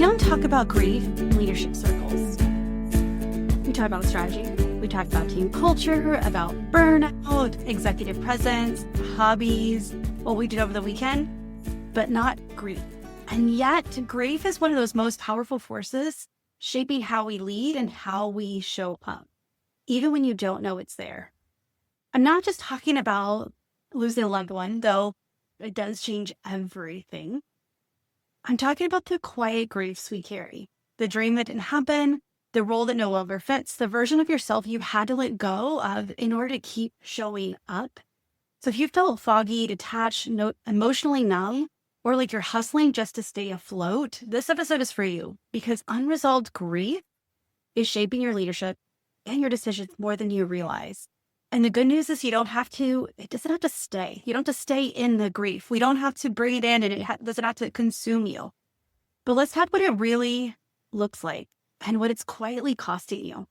don't talk about grief in leadership circles. We talk about strategy. We talk about team culture, about burnout, executive presence, hobbies, what we did over the weekend, but not grief. And yet, grief is one of those most powerful forces shaping how we lead and how we show up, even when you don't know it's there. I'm not just talking about losing a loved one, though it does change everything. I'm talking about the quiet griefs we carry, the dream that didn't happen, the role that no longer fits, the version of yourself you had to let go of in order to keep showing up. So if you felt foggy, detached, emotionally numb, or like you're hustling just to stay afloat, this episode is for you, because unresolved grief is shaping your leadership and your decisions more than you realize. And the good news is it doesn't have to stay. You don't have to stay in the grief. We don't have to bring it in, and it doesn't have to consume you. But let's talk what it really looks like and what it's quietly costing you.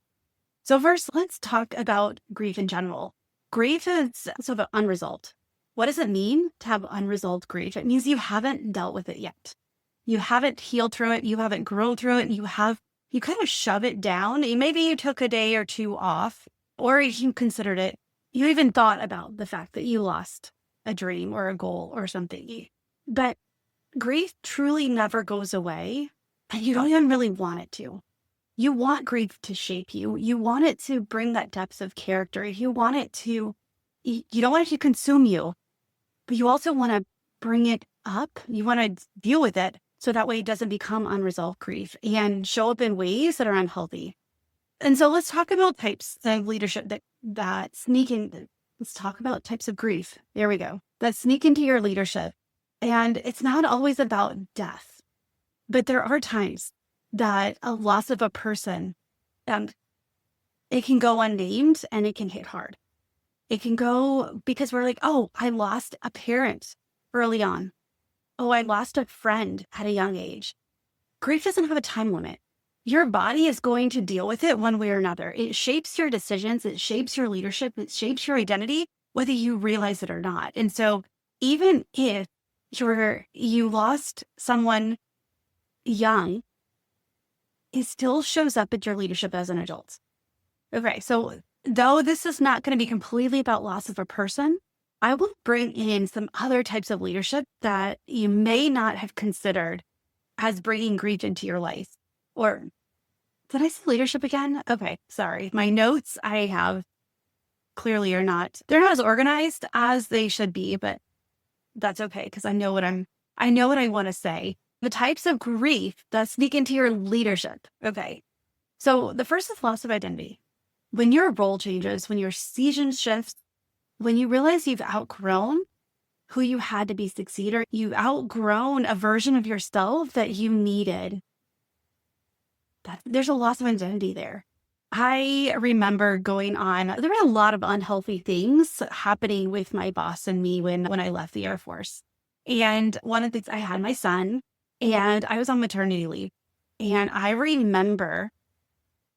So first, let's talk about grief in general. Grief is sort of unresolved. What does it mean to have unresolved grief? It means you haven't dealt with it yet. You haven't healed through it. You haven't grown through it. You kind of shove it down. Maybe you took a day or two off, or you considered it. You even thought about the fact that you lost a dream or a goal or something. But grief truly never goes away, and you don't even really want it to. You want grief to shape you. You want it to bring that depth of character. You don't want it to consume you, but you also want to bring it up. You want to deal with it so that way it doesn't become unresolved grief and show up in ways that are unhealthy. And so let's talk about types of leadership that sneak in. Let's talk about types of grief. There we go. That sneak into your leadership. And it's not always about death, but there are times that a loss of a person, it can go unnamed and it can hit hard. It can go because we're like, oh, I lost a parent early on. Oh, I lost a friend at a young age. Grief doesn't have a time limit. Your body is going to deal with it one way or another. It shapes your decisions. It shapes your leadership. It shapes your identity, whether you realize it or not. And so even if you lost someone young, it still shows up at your leadership as an adult. Okay, so though this is not going to be completely about loss of a person, I will bring in some other types of leadership that you may not have considered as bringing grief into your life. Or did I say leadership again? Okay, sorry. My notes I have clearly they're not as organized as they should be, but that's okay because I know what I want to say. The types of grief that sneak into your leadership. Okay. So the first is loss of identity. When your role changes, when your season shifts, when you realize you've outgrown who you had to be succeeder, you've outgrown a version of yourself that you needed. There's a loss of identity there. I remember there were a lot of unhealthy things happening with my boss and me when I left the Air Force. And one of the things, I had my son and I was on maternity leave. And I remember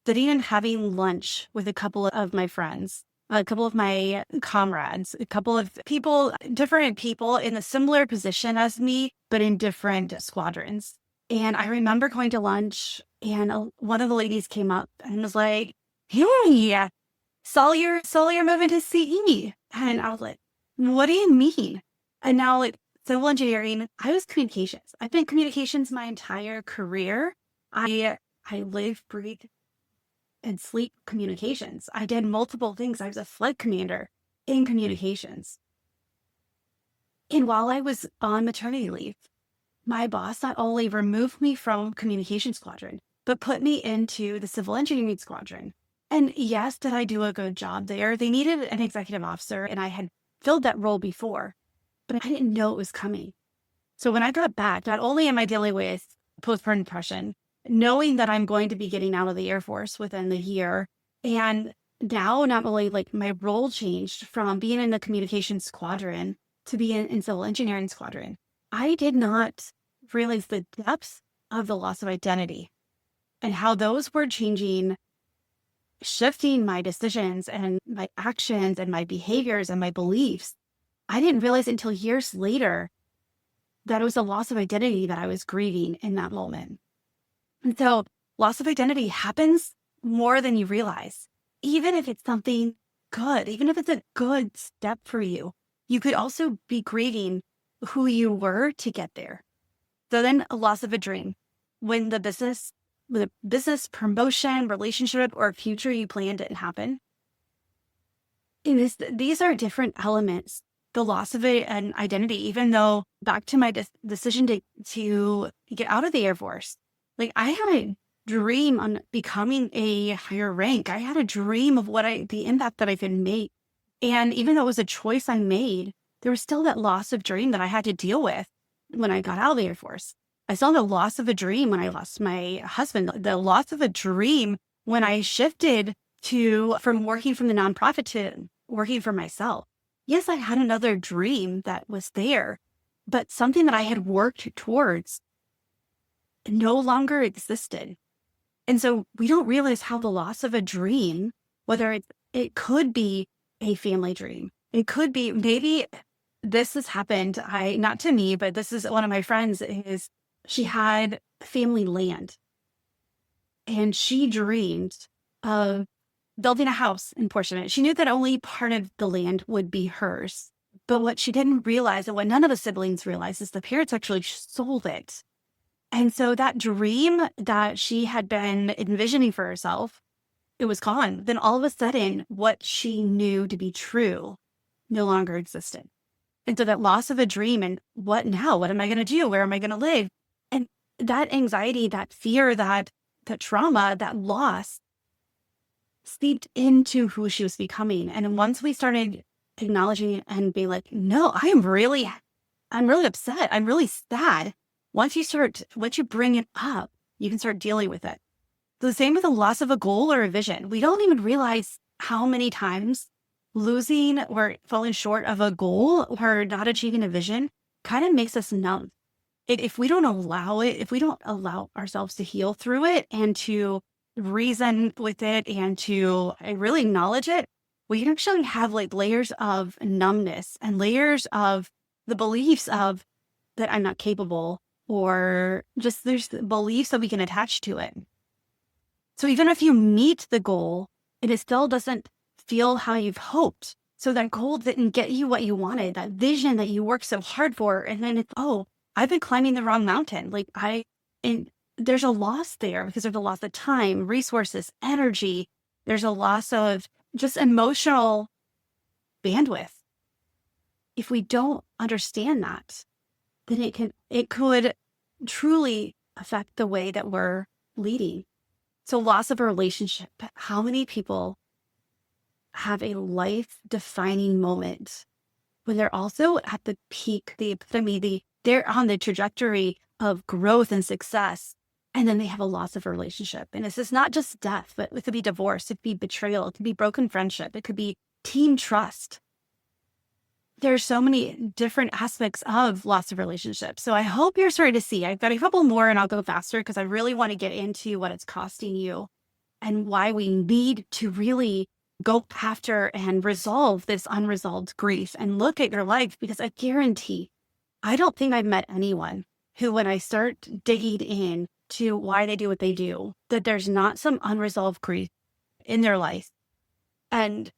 sitting and having lunch with a couple of my friends, a couple of my comrades, a couple of people, different people in a similar position as me, but in different squadrons. And I remember going to lunch and one of the ladies came up and was like, "Hey, saw you're moving to CE." And I was like, "What do you mean?" And now civil engineering, I was communications. I've been communications my entire career. I live, breathe, and sleep communications. I did multiple things. I was a flight commander in communications. And while I was on maternity leave, my boss not only removed me from communication squadron, but put me into the civil engineering squadron. And yes, did I do a good job there? They needed an executive officer, and I had filled that role before, but I didn't know it was coming. So when I got back, not only am I dealing with postpartum depression, knowing that I'm going to be getting out of the Air Force within the year, and now not only my role changed from being in the communication squadron to being in civil engineering squadron, I did not realize the depth of the loss of identity and how those were shifting my decisions and my actions and my behaviors and my beliefs. I didn't realize until years later that it was a loss of identity that I was grieving in that moment. And so loss of identity happens more than you realize. Even if it's something good, even if it's a good step for you, you could also be grieving who you were to get there. So then a loss of a dream. When with a business promotion, relationship, or future you planned didn't happen. These are different elements. The loss of an identity, even though back to my decision to get out of the Air Force, like I had a dream on becoming a higher rank. I had a dream of the impact that I could make. And even though it was a choice I made, there was still that loss of dream that I had to deal with when I got out of the Air Force. I saw the loss of a dream when I lost my husband, the loss of a dream when I shifted from working from the nonprofit to working for myself. Yes, I had another dream that was there, but something that I had worked towards no longer existed. And so we don't realize how the loss of a dream, whether it could be a family dream, it could be maybe this has happened. Not to me, but this is one of my friends she had family land and she dreamed of building a house in portion of it. She knew that only part of the land would be hers. But what she didn't realize, and what none of the siblings realized, is the parents actually sold it. And so that dream that she had been envisioning for herself, it was gone. Then all of a sudden, what she knew to be true no longer existed. And so that loss of a dream, and what now? What am I going to do? Where am I going to live? And that anxiety, that fear, that trauma, that loss seeped into who she was becoming. And once we started acknowledging and being like, no, I'm really upset. I'm really sad. Once you bring it up, you can start dealing with it. So the same with the loss of a goal or a vision. We don't even realize how many times losing or falling short of a goal or not achieving a vision kind of makes us numb. If we don't allow it, if we don't allow ourselves to heal through it and to reason with it and to really acknowledge it, we can actually have like layers of numbness and layers of the beliefs of that I'm not capable, or just there's beliefs that we can attach to it. So even if you meet the goal, it still doesn't feel how you've hoped. So that goal didn't get you what you wanted, that vision that you worked so hard for. And then it's, oh, I've been climbing the wrong mountain. And there's a loss there because there's a loss of time, resources, energy. There's a loss of just emotional bandwidth. If we don't understand that, then it could truly affect the way that we're leading. So loss of a relationship. How many people have a life-defining moment when they're also at the peak, the epitome, they're on the trajectory of growth and success, and then they have a loss of a relationship. And this is not just death, but it could be divorce, it could be betrayal, it could be broken friendship, it could be team trust. There's so many different aspects of loss of relationships. So I hope you're starting to see. I've got a couple more and I'll go faster because I really want to get into what it's costing you and why we need to really go after and resolve this unresolved grief and look at your life, because I guarantee, I don't think I've met anyone who, when I start digging in to why they do what they do, that there's not some unresolved grief in their life. And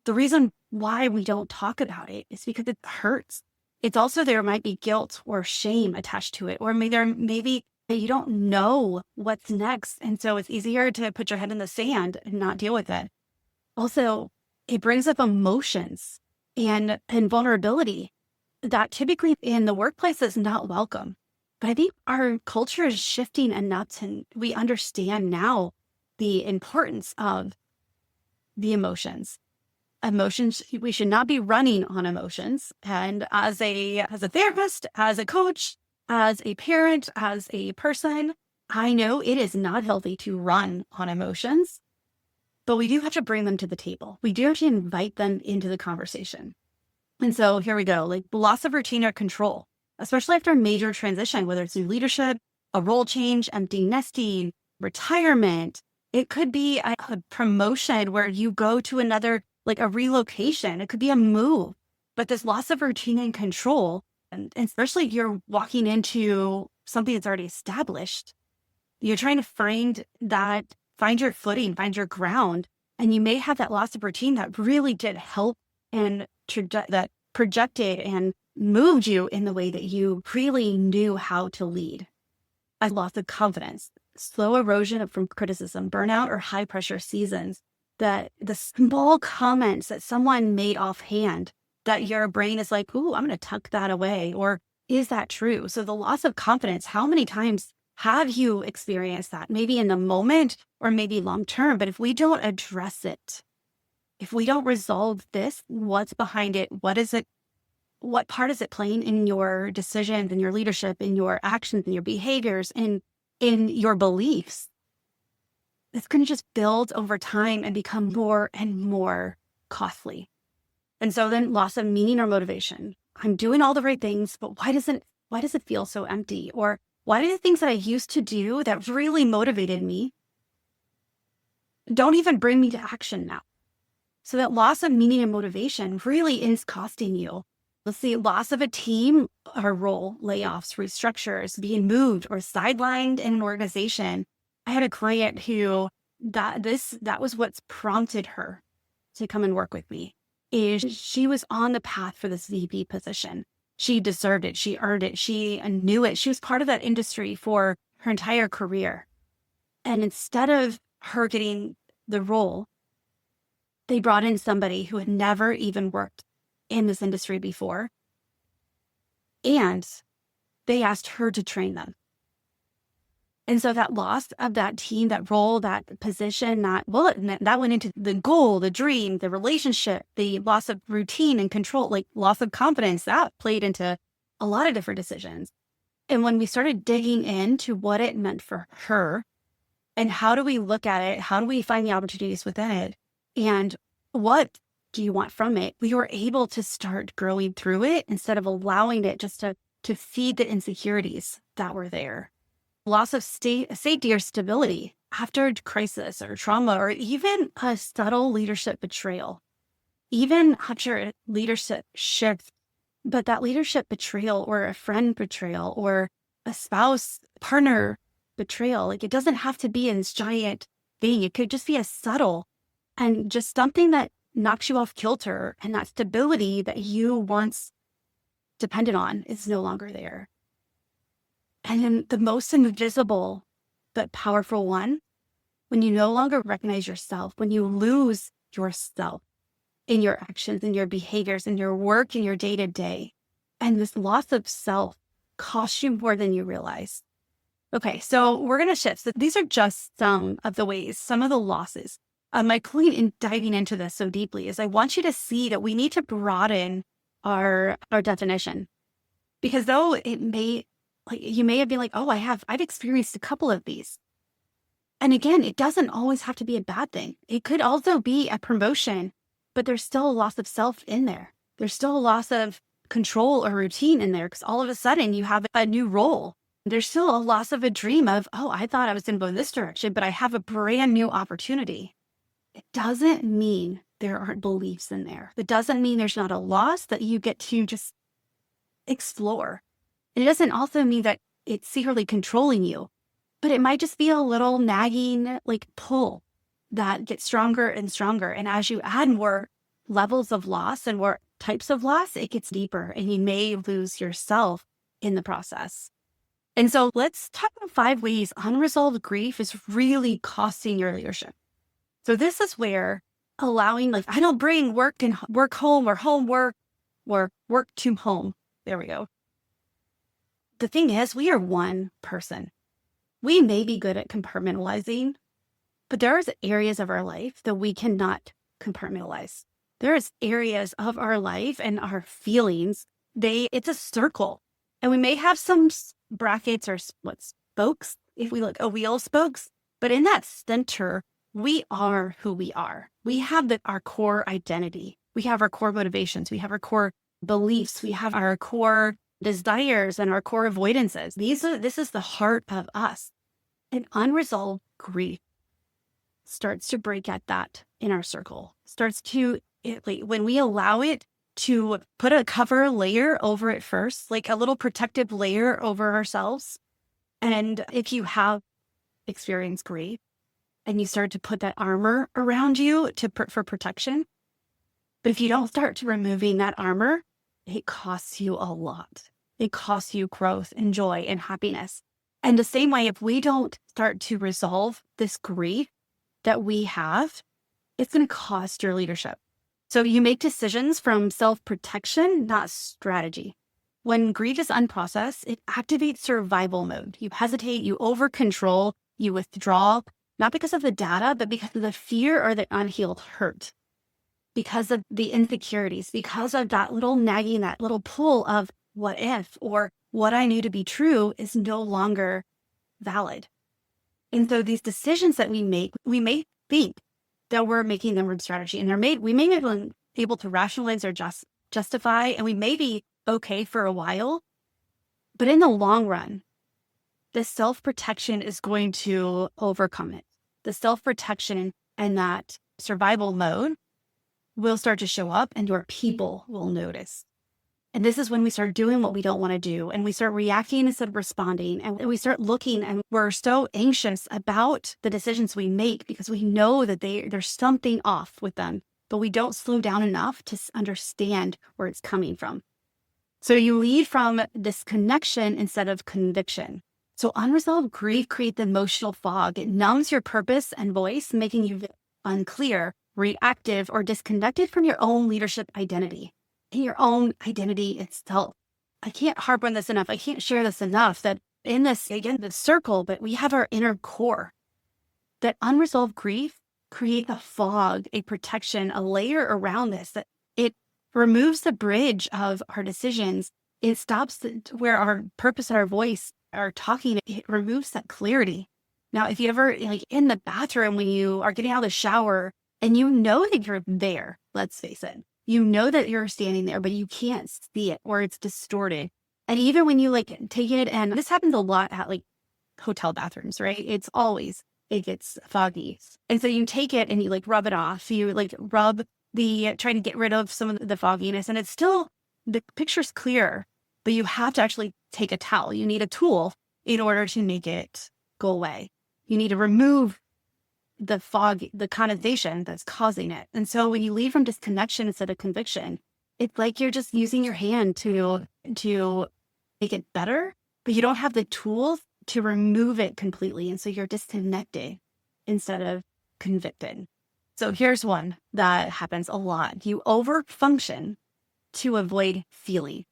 the reason why we don't talk about it is because it hurts. It's also, there might be guilt or shame attached to it, or maybe you don't know what's next. And so it's easier to put your head in the sand and not deal with it. Also, it brings up emotions and vulnerability that typically in the workplace is not welcome. But I think our culture is shifting enough, and we understand now the importance of the emotions. Emotions, we should not be running on emotions. And as a therapist, as a coach, as a parent, as a person, I know it is not healthy to run on emotions, but we do have to bring them to the table. We do have to invite them into the conversation. And so here we go, like loss of routine or control, especially after a major transition, whether it's new leadership, a role change, empty nesting, retirement. It could be a promotion where you go to another, like a relocation. It could be a move, but this loss of routine and control, and especially if you're walking into something that's already established, You're trying to find your footing, find your ground. And you may have that loss of routine that really did help and that projected and moved you in the way that you really knew how to lead. A loss of confidence, slow erosion from criticism, burnout, or high pressure seasons. That the small comments that someone made offhand, that your brain is like, ooh, I'm going to tuck that away. Or is that true? So the loss of confidence, how many times have you experienced that? Maybe in the moment or maybe long term. But if we don't address it, if we don't resolve this, what's behind it? What is it? What part is it playing in your decisions, in your leadership, in your actions, in your behaviors, in your beliefs? It's going to just build over time and become more and more costly. And so then loss of meaning or motivation. I'm doing all the right things, but why does it feel so empty? Or why do the things that I used to do that really motivated me don't even bring me to action now? So that loss of meaning and motivation really is costing you. Let's see, loss of a team or role, layoffs, restructures, being moved or sidelined in an organization. I had a client who that was what's prompted her to come and work with me. Is she was on the path for this VP position. She deserved it. She earned it. She knew it. She was part of that industry for her entire career. And instead of her getting the role, they brought in somebody who had never even worked in this industry before. And they asked her to train them. And so that loss of that team, that role, that position, that went into the goal, the dream, the relationship, the loss of routine and control, like loss of confidence, that played into a lot of different decisions. And when we started digging into what it meant for her and how do we look at it, how do we find the opportunities within it, and what do you want from it, we were able to start growing through it instead of allowing it just to feed the insecurities that were there. Loss of safety or stability after crisis or trauma, or even a subtle leadership betrayal, even after a leadership shift, but that leadership betrayal or a friend betrayal or a spouse partner betrayal, like it doesn't have to be in this giant thing. It could just be a subtle and just something that knocks you off kilter, and that stability that you once depended on is no longer there. And then the most invisible but powerful one, when you no longer recognize yourself, when you lose yourself in your actions, in your behaviors, in your work, in your day-to-day, and this loss of self costs you more than you realize. Okay, so we're going to shift. So these are just some of the ways, some of the losses. My point in diving into this so deeply is I want you to see that we need to broaden our definition, because though it may, like you may have been like, oh, I've experienced a couple of these. And again, it doesn't always have to be a bad thing. It could also be a promotion, but there's still a loss of self in there. There's still a loss of control or routine in there, because all of a sudden you have a new role. There's still a loss of a dream of, oh, I thought I was going to go in this direction, but I have a brand new opportunity. It doesn't mean there aren't beliefs in there. It doesn't mean there's not a loss that you get to just explore. And it doesn't also mean that it's secretly controlling you, but it might just be a little nagging like pull that gets stronger and stronger. And as you add more levels of loss and more types of loss, it gets deeper and you may lose yourself in the process. And so let's talk about 5 ways unresolved grief is really costing your leadership. So this is where allowing, like, I don't bring work home or homework or work to home. There we go. The thing is, we are one person. We may be good at compartmentalizing, but there are areas of our life that we cannot compartmentalize. There's areas of our life and our feelings, it's a circle. And we may have some brackets or spokes, if we look, wheel spokes, but in that center, we are who we are. We have our core identity. We have our core motivations. We have our core beliefs. We have our core desires and our core avoidances. This is the heart of us. And unresolved grief starts to break at that inner circle. When we allow it to put a cover layer over it first, like a little protective layer over ourselves. And if you have experience grief and you start to put that armor around you for protection. But if you don't start removing that armor, it costs you a lot. It costs you growth and joy and happiness. And the same way, if we don't start to resolve this grief that we have, it's going to cost your leadership. So you make decisions from self-protection, not strategy. When grief is unprocessed, it activates survival mode. You hesitate, you over-control, you withdraw, not because of the data, but because of the fear or the unhealed hurt, because of the insecurities, because of that little nagging, that little pull of what if, or what I knew to be true is no longer valid. And so these decisions that we may think that we're making them with strategy, and we may be able to rationalize or justify, and we may be okay for a while, but in the long run, the self-protection is going to overcome it. The self-protection and that survival mode will start to show up, and your people will notice. And this is when we start doing what we don't want to do, and we start reacting instead of responding, and we start looking, and we're so anxious about the decisions we make because we know that there's something off with them, but we don't slow down enough to understand where it's coming from. So you lead from disconnection instead of conviction. So unresolved grief creates emotional fog. It numbs your purpose and voice, making you unclear, reactive, or disconnected from your own leadership identity. In your own identity itself. I can't harp on this enough. I can't share this enough that in this, again, the circle, but we have our inner core. That unresolved grief creates a fog, a protection, a layer around this, that it removes the bridge of our decisions. It stops where our purpose and our voice are talking. It removes that clarity. Now, if you ever, like in the bathroom, when you are getting out of the shower and you know that you're there, let's face it, you know that you're standing there, but you can't see it or it's distorted. And even when you take it, and this happens a lot at hotel bathrooms, right? It gets foggy. And so you take it and you rub it off. You rub trying to get rid of some of the fogginess, and it's still, the picture's clear, but you have to actually take a towel. You need a tool in order to make it go away. You need to remove the fog, the condensation that's causing it. And so when you lead from disconnection instead of conviction, it's like you're just using your hand to make it better, but you don't have the tools to remove it completely. And so you're disconnected instead of convicted. So here's one that happens a lot. You overfunction to avoid feeling.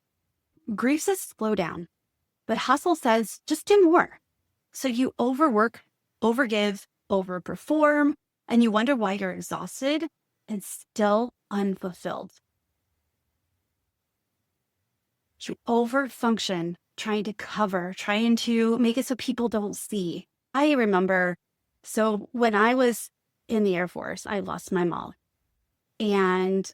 Grief says slow down, but hustle says just do more. So you overwork, overgive, overperform, and you wonder why you're exhausted and still unfulfilled. You overfunction, trying to cover, trying to make it so people don't see. I remember, so when I was in the Air Force, I lost my mom. And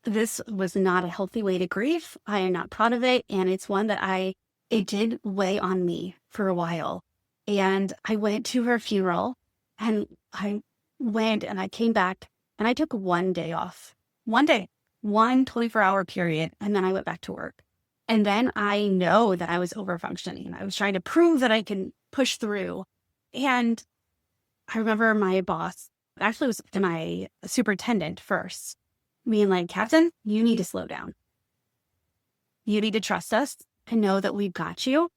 this was not a healthy way to grieve. I am not proud of it. And it's one that it did weigh on me for a while. And I went to her funeral. And I went and I came back and I took one day off, one 24-hour period. And then I went back to work. And then I know that I was overfunctioning. I was trying to prove that I can push through. And I remember my boss, actually was my superintendent first, being Captain, you need to slow down. You need to trust us and know that we've got you,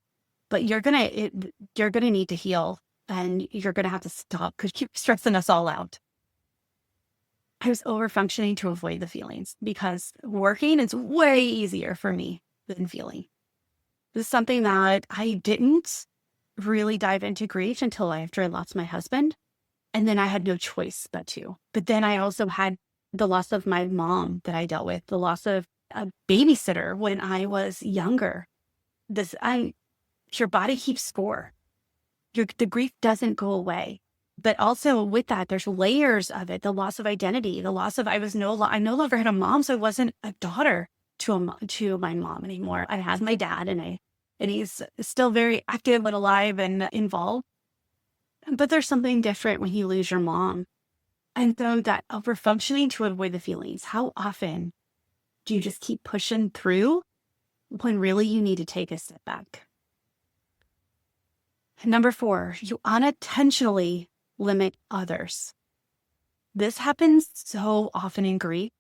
but you're going to need to heal. And you're going to have to stop because you keep stressing us all out. I was overfunctioning to avoid the feelings because working is way easier for me than feeling. This is something that I didn't really dive into grief until after I lost my husband. And then I had no choice but to. But then I also had the loss of my mom that I dealt with, the loss of a babysitter when I was younger. Your body keeps score. The grief doesn't go away. But also with that, there's layers of it. The loss of identity, the loss of, I no longer had a mom, so I wasn't a daughter to my mom anymore. I had my dad, and he's still very active and alive and involved. But there's something different when you lose your mom. And so that overfunctioning to avoid the feelings, how often do you just keep pushing through when really you need to take a step back? Number 4, you unintentionally limit others. This happens so often in grief,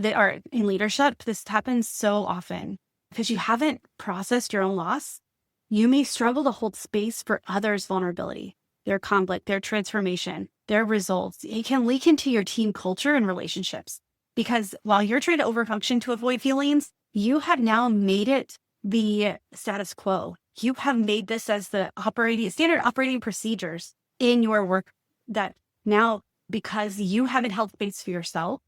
or in leadership. This happens so often because you haven't processed your own loss. You may struggle to hold space for others' vulnerability, their conflict, their transformation, their results. It can leak into your team culture and relationships because while you're trying to overfunction to avoid feelings, you have now made it the status quo. You have made this as the standard operating procedures in your work, that now, because you haven't held space for yourself,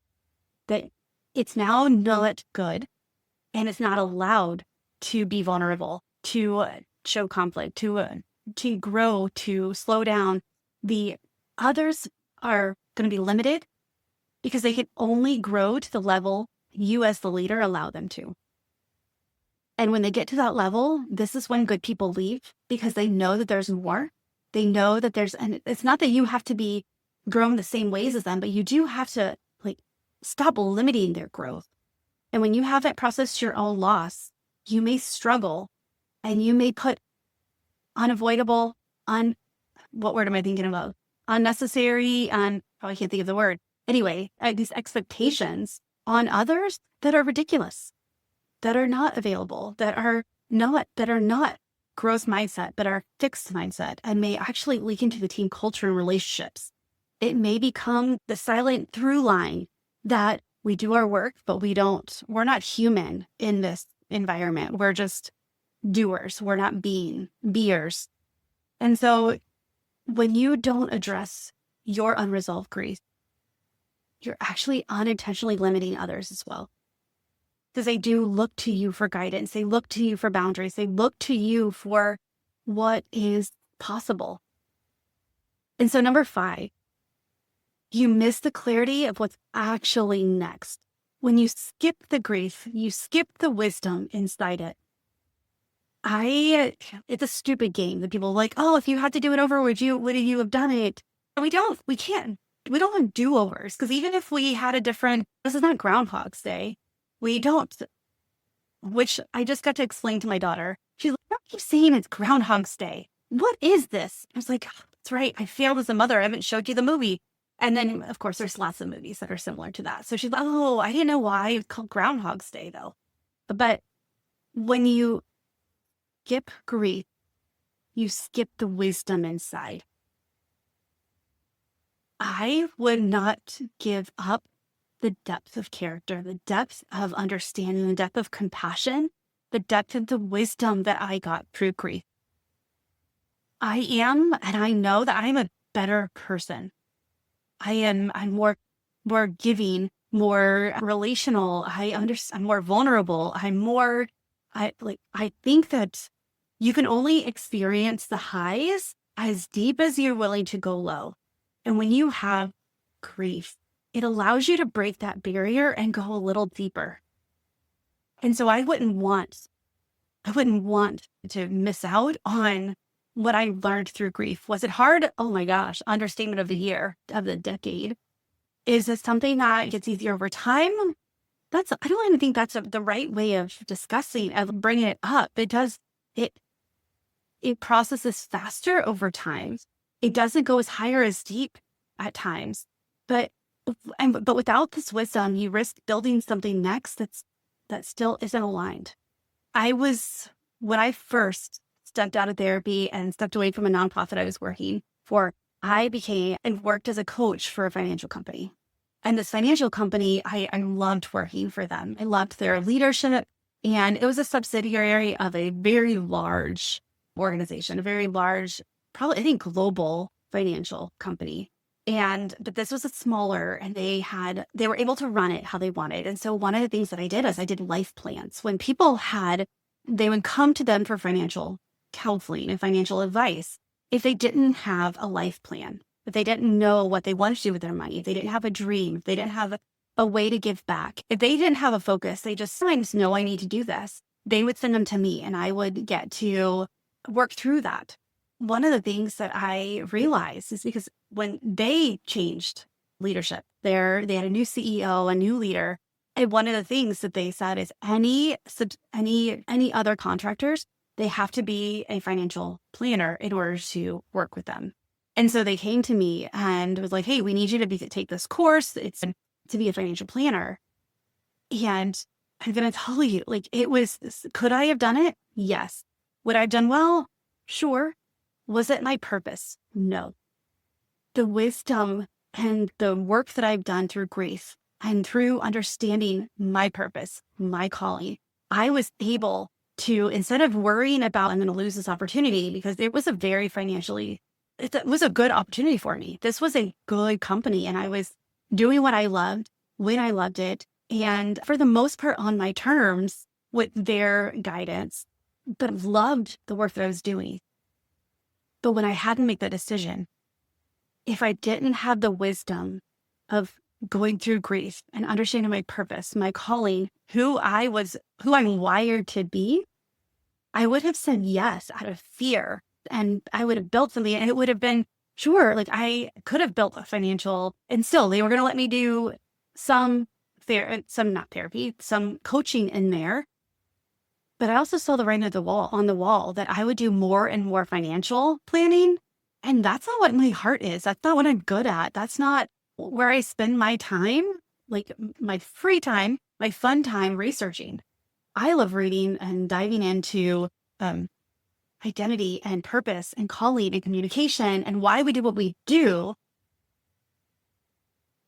that it's now not good and it's not allowed to be vulnerable, to show conflict, to grow, to slow down. The others are going to be limited because they can only grow to the level you as the leader allow them to. And when they get to that level, this is when good people leave because they know that there's more. They know that and it's not that you have to be grown the same ways as them, but you do have to stop limiting their growth. And when you haven't processed your own loss, you may struggle and you may put unavoidable, what word am I thinking about? Unnecessary, probably can't think of the word. Anyway, these expectations on others that are ridiculous, that are not available, that are not growth mindset, but are fixed mindset, and may actually leak into the team culture and relationships. It may become the silent through line that we do our work, but we're not human in this environment. We're just doers. We're not beers. And so when you don't address your unresolved grief, you're actually unintentionally limiting others as well. Because they do look to you for guidance. They look to you for boundaries. They look to you for what is possible. And so number 5, you miss the clarity of what's actually next. When you skip the grief, you skip the wisdom inside it. It's a stupid game that people are like, oh, if you had to do it over, would you have done it? And we don't have do-overs, because even if we had this is not Groundhog's Day. We don't, which I just got to explain to my daughter. She's like, I keep saying it's Groundhog's Day. What is this? I was like, oh, that's right. I failed as a mother. I haven't showed you the movie. And then, of course, there's lots of movies that are similar to that. So she's like, oh, I didn't know why it's called Groundhog's Day, though. But when you skip grief, you skip the wisdom inside. I would not give up the depth of character, the depth of understanding, the depth of compassion, the depth of the wisdom that I got through grief. I know that I'm a better person. I'm more giving, more relational. I'm more vulnerable. I think that you can only experience the highs as deep as you're willing to go low. And when you have grief, it allows you to break that barrier and go a little deeper. And so I wouldn't want to miss out on what I learned through grief. Was it hard? Oh my gosh, understatement of the year, of the decade. Is this something that gets easier over time? I don't even think that's the right way of discussing and bringing it up. It processes faster over time. It doesn't go as high or as deep at times, but without this wisdom, you risk building something next that still isn't aligned. When I first stepped out of therapy and stepped away from a nonprofit I was working for, I became and worked as a coach for a financial company. And this financial company, I loved working for them. I loved their leadership. And it was a subsidiary of a very large organization, a very large, probably, I think, global financial company. But this was a smaller, and they were able to run it how they wanted. And so one of the things that I did is I did life plans. When people they would come to them for financial counseling and financial advice. If they didn't have a life plan, if they didn't know what they wanted to do with their money, if they didn't have a dream, if they didn't have a way to give back, if they didn't have a focus, they just know I need to do this. They would send them to me and I would get to work through that. One of the things that I realized is because when they changed leadership, they had a new CEO, a new leader. And one of the things that they said is any other contractors they have to be a financial planner in order to work with them. And so they came to me and was like, hey, we need you to take this course. It's to be a financial planner. And I'm going to tell you, like, could I have done it? Yes. Would I have done well? Sure. Was it my purpose? No. The wisdom and the work that I've done through grief and through understanding my purpose, my calling, I was able to, instead of worrying about, I'm going to lose this opportunity, because it was a very it was a good opportunity for me. This was a good company and I was doing what I loved when I loved it. And for the most part on my terms with their guidance, but loved the work that I was doing. But when I had to make that decision, if I didn't have the wisdom of going through grief and understanding my purpose, my calling, who I'm wired to be, I would have said yes out of fear. And I would have built something and it would have been, sure, like I could have built a financial, and still they were going to let me do some coaching in there. But I also saw the writing on the wall that I would do more and more financial planning. And that's not what my heart is. That's not what I'm good at. That's not where I spend my time, like my free time, my fun time researching. I love reading and diving into identity and purpose and calling and communication and why we do what we do.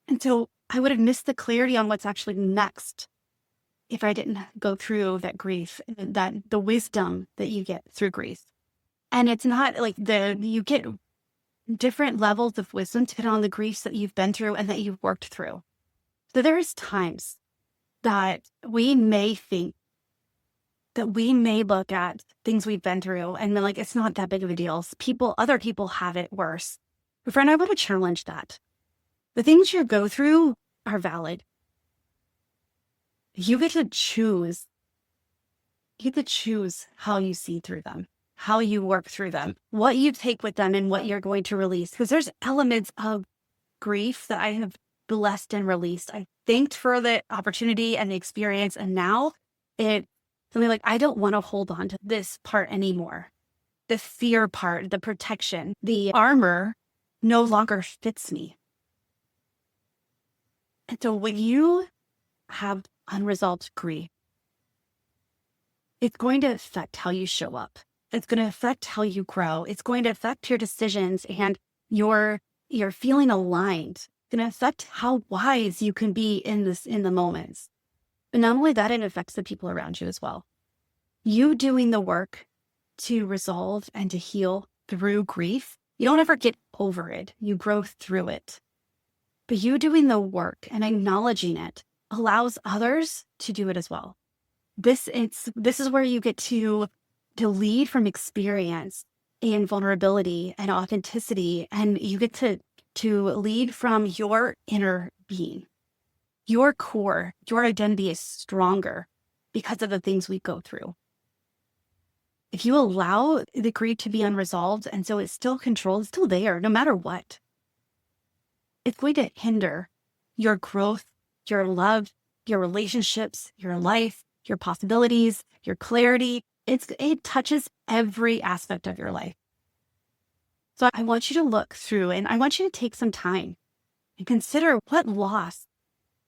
And so I would have missed the clarity on what's actually next if I didn't go through that grief, the wisdom that you get through grief. And it's not like you get different levels of wisdom depending on the griefs that you've been through and that you've worked through. So there's times that we may think that we may look at things we've been through and be like, it's not that big of a deal. Other people have it worse. But friend, I want to challenge that. The things you go through are valid. You get to choose. You get to choose how you see through them, how you work through them, what you take with them and what you're going to release. Because there's elements of grief that I have blessed and released. I thanked for the opportunity and the experience. And now it's something like, I don't want to hold on to this part anymore. The fear part, the protection, the armor no longer fits me. And so when you have unresolved grief, it's going to affect how you show up. It's going to affect how you grow. It's going to affect your decisions and your feeling aligned. It's going to affect how wise you can be in the moments. But not only that, it affects the people around you as well. You doing the work to resolve and to heal through grief, you don't ever get over it. You grow through it. But you doing the work and acknowledging it allows others to do it as well. This is where you get to lead from experience and vulnerability and authenticity, and you get to lead from your inner being. Your core, your identity is stronger because of the things we go through. If you allow the grief to be unresolved, and so it's still controlled, it's still there, no matter what, it's going to hinder your growth, your love, your relationships, your life, your possibilities, your clarity. It touches every aspect of your life. So I want you to look through and I want you to take some time and consider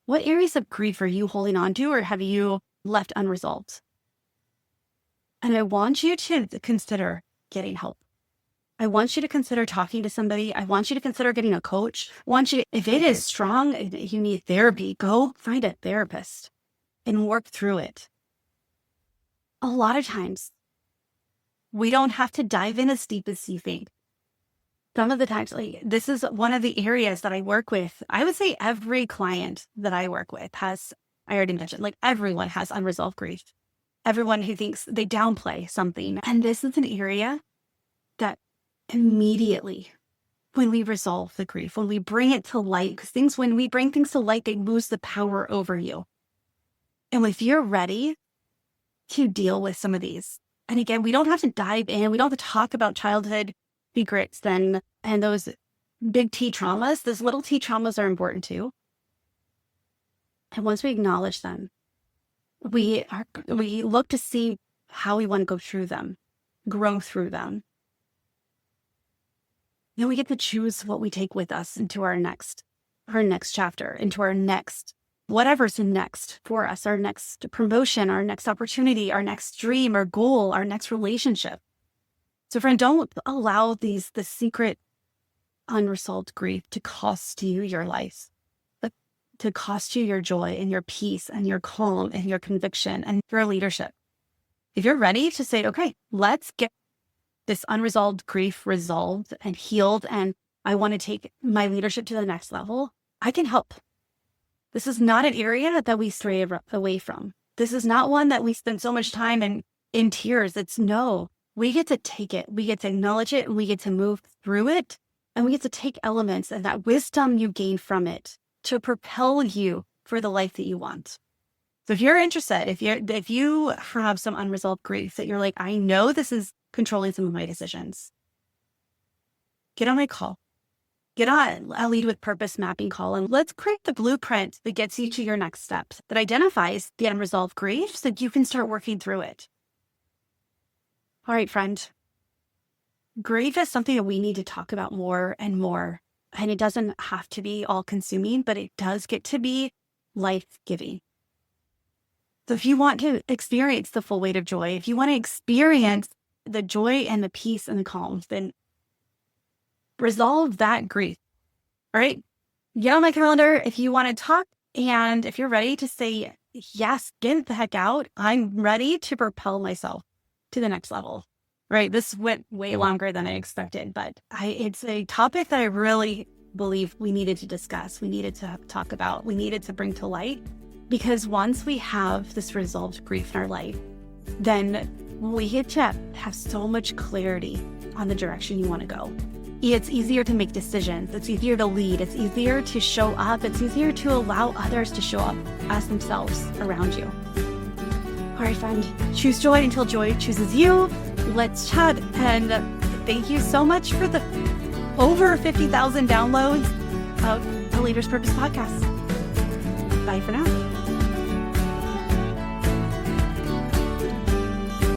what areas of grief are you holding on to or have you left unresolved? And I want you to consider getting help. I want you to consider talking to somebody. I want you to consider getting a coach. If it is strong, you need therapy, go find a therapist and work through it. A lot of times, we don't have to dive in as deep as you think. Some of the times, this is one of the areas that I work with. I would say every client that I work with has, I already mentioned, everyone has unresolved grief. Everyone who thinks they downplay something. And this is an area that immediately, when we resolve the grief, when we bring it to light, because when we bring things to light, they lose the power over you. And if you're ready to deal with some of these, and again, we don't have to dive in, we don't have to talk about childhood secrets and those big T traumas. Those little T traumas are important too. And once we acknowledge them, we look to see how we want to go through them. grow through them. Then we get to choose what we take with us into our next chapter, into our next, whatever's next for us, our next promotion, our next opportunity, our next dream or goal, our next relationship. So friend, don't allow the secret unresolved grief to cost you your life, but to cost you your joy and your peace and your calm and your conviction and your leadership. If you're ready to say, okay, let's get this unresolved grief resolved and healed, and I want to take my leadership to the next level, I can help. This is not an area that we stray away from. This is not one that we spend so much time in tears. It's no, we get to take it. We get to acknowledge it, and we get to move through it. And we get to take elements and that wisdom you gain from it to propel you for the life that you want. So if you're interested, if you have some unresolved grief that you're like, I know this is controlling some of my decisions, get on my call. Get on a Lead with Purpose mapping call, and let's create the blueprint that gets you to your next steps, that identifies the unresolved grief so that you can start working through it. All right, friend. Grief is something that we need to talk about more and more. And it doesn't have to be all consuming, but it does get to be life-giving. So if you want to experience the full weight of joy, if you want to experience the joy and the peace and the calm, then resolve that grief. All right. Get on my calendar if you want to talk. And if you're ready to say, yes, get the heck out, I'm ready to propel myself to the next level. Right. This went way longer than I expected, but it's a topic that I really believe we needed to discuss. We needed to talk about, we needed to bring to light, because once we have this resolved grief in our life, then we get to have so much clarity on the direction you want to go. It's easier to make decisions. It's easier to lead. It's easier to show up. It's easier to allow others to show up as themselves around you. All right, friend, choose joy until joy chooses you. Let's chat. And thank you so much for the over 50,000 downloads of the Leader's Purpose podcast. Bye for now.